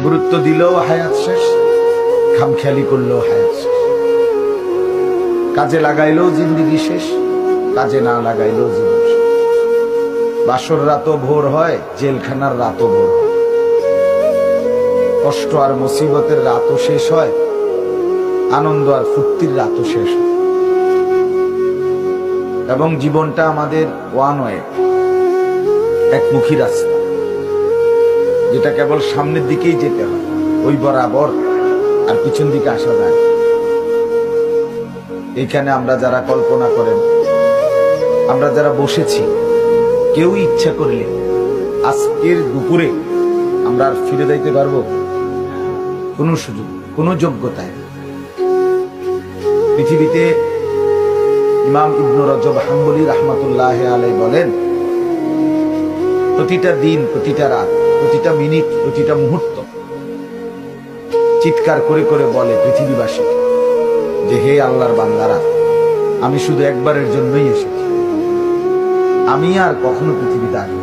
গুরুত্ব দিলেও হায়াত শেষ, খামখেয়ালি করলেও হায়াত শেষ। কাজে লাগাইলেও জিন্দিগি শেষ, কাজে না লাগাইলেও জীবন শেষ। বাসর রাতও ভোর হয়, জেলখানার রাতও ভোর হয়। কষ্ট আর মুসিবতের রাতও শেষ হয়, আনন্দ আর ফুর্তির রাতও শেষ হয়। এবং জীবনটা আমাদের ওয়ান ওয়ে, একমুখী রাস্তা, যেটা কেবল সামনের দিকেই যেতে হয়, ওই বরাবর, আর পিছন দিকে আসা যায়। এইখানে আমরা যারা কল্পনা করেন, আমরা যারা বসেছি, কেউ ইচ্ছা করলে আজকের দুপুরে আমরা আর ফিরে যাইতে পারবো? কোনো সুযোগ, কোনো যোগ্যতায়। পৃথিবীতে ইমাম ইবনে রজব হাম্বলী রাহমাতুল্লাহ আলাইহি বলেন, প্রতিটা দিন, প্রতিটা রাত, প্রতিটা মিনিট, প্রতিটা মুহূর্ত চিৎকার করে করে বলে পৃথিবীবাসী যে, হে আল্লাহর বান্দারা, আমি শুধু একবারের জন্যই এসেছি, আমি আর কখনো পৃথিবীতে আসবো।